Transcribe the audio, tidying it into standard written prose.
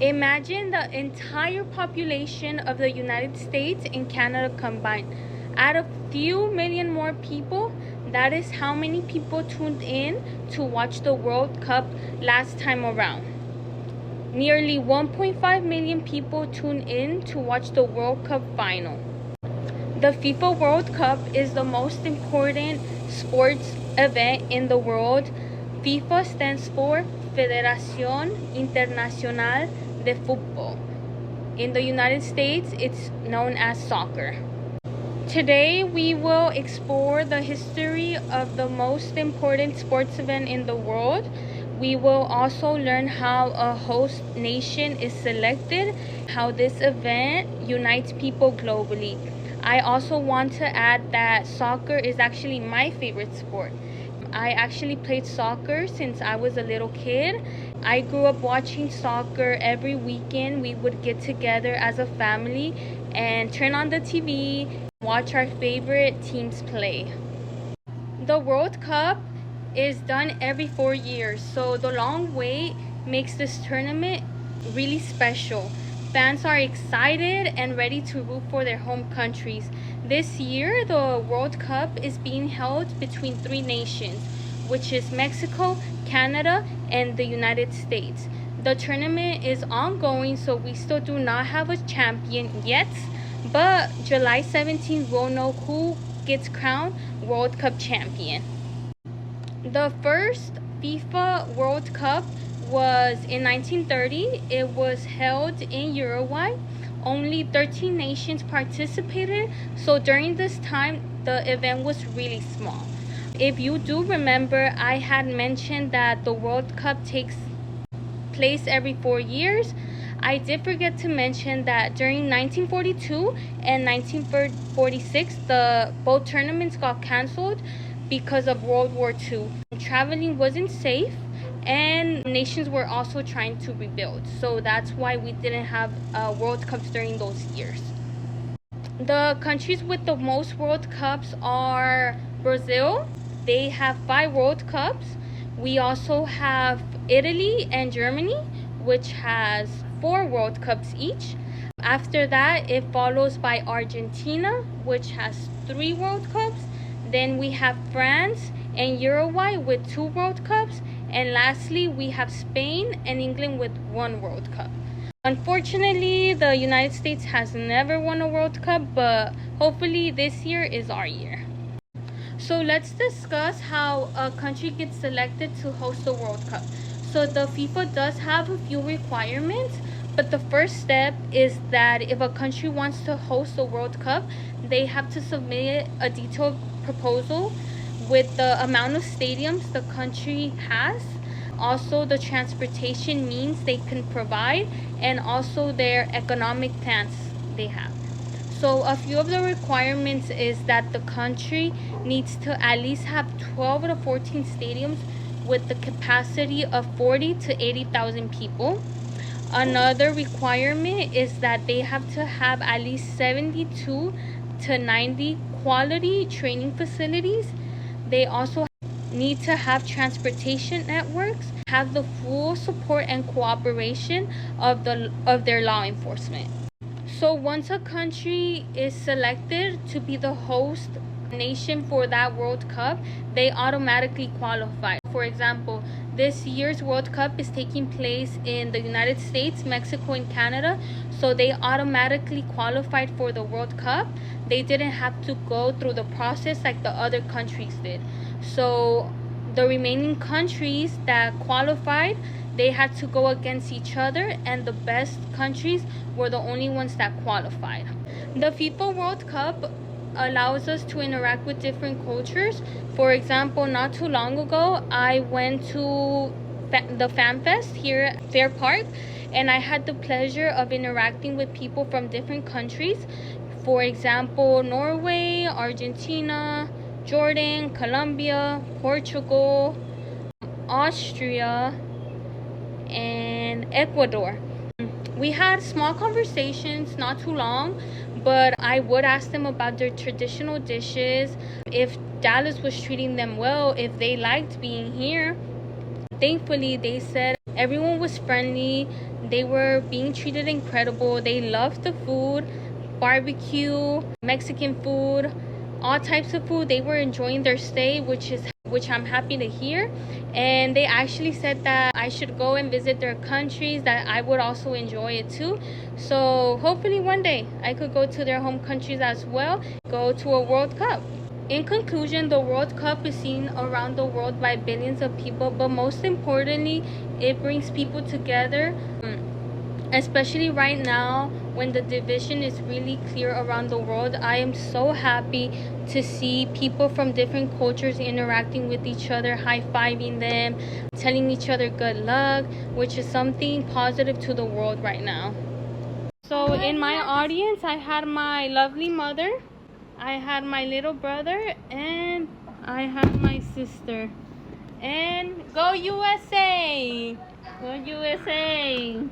Imagine the entire population of the United States and Canada combined. Add a few million more people. That is how many people tuned in to watch the World Cup last time around. Nearly 1.5 million people tuned in to watch the World Cup final. The FIFA World Cup is the most important sports event in the world. FIFA stands for Federación Internacional de Fútbol. In the United States, it's known as soccer. Today, we will explore the history of the most important sports event in the world. We will also learn how a host nation is selected, how this event unites people globally. I also want to add that soccer is actually my favorite sport. I actually played soccer since I was a little kid. I grew up watching soccer every weekend. We would get together as a family and turn on the TV, watch our favorite teams play. The World Cup is done every 4 years, so the long wait makes this tournament really special. Fans are excited and ready to root for their home countries. This year, the World Cup is being held between three nations, which is Mexico, Canada, and the United States. The tournament is ongoing, so we still do not have a champion yet, but July 17th we'll know who gets crowned World Cup champion. The first FIFA World Cup was in 1930. It was held in Uruguay. Only 13 nations participated, so during this time the event was really small. If you do remember, I had mentioned that the World Cup takes place every 4 years. I did forget to mention that during 1942 and 1946, both tournaments got canceled because of World War II. Traveling wasn't safe, and nations were also trying to rebuild, so that's why we didn't have World Cups during those years. The countries with the most World Cups are Brazil. They have 5 World Cups. We also have Italy and Germany, which has 4 World Cups each. After that, it follows by Argentina, which has 3 World Cups. Then we have France and Uruguay with 2 World Cups. And lastly, we have Spain and England with 1 World Cup. Unfortunately, the United States has never won a World Cup, but hopefully this year is our year. So let's discuss how a country gets selected to host the World Cup. So the FIFA does have a few requirements, but the first step is that if a country wants to host the World Cup, they have to submit a detailed proposal with the amount of stadiums the country has, also the transportation means they can provide, and also their economic plans they have. So a few of the requirements is that the country needs to at least have 12 to 14 stadiums with the capacity of 40 to 80,000 people. Another requirement is that they have to have at least 72 to 90 quality training facilities. They also need to have transportation networks, have the full support and cooperation of their law enforcement. So once a country is selected to be the host nation for that World Cup, they automatically qualify. For example, this year's World Cup is taking place in the United States, Mexico, and Canada, so they automatically qualified for the World Cup. They didn't have to go through the process like the other countries did. So the remaining countries that qualified, they had to go against each other, and the best countries were the only ones that qualified. The FIFA World Cup allows us to interact with different cultures. For example, not too long ago, I went to the Fan Fest here at Fair Park, and I had the pleasure of interacting with people from different countries. For example, Norway, Argentina, Jordan, Colombia, Portugal, Austria, and Ecuador. We had small conversations, not too long, but I would ask them about their traditional dishes, if Dallas was treating them well, if they liked being here. Thankfully, they said everyone was friendly. They were being treated incredible. They loved the food, barbecue, Mexican food, all types of food. They were enjoying their stay, which I'm happy to hear. And they actually said that I should go and visit their countries, that I would also enjoy it too. So hopefully one day I could go to their home countries as well, go to a World Cup. In conclusion, the World Cup is seen around the world by billions of people, but most importantly, it brings people together, especially right now when the division is really clear around the world. I am so happy to see people from different cultures interacting with each other, high-fiving them, telling each other good luck, which is something positive to the world right now. So in my audience, I had my lovely mother, I had my little brother, and I had my sister. And go USA! Go USA!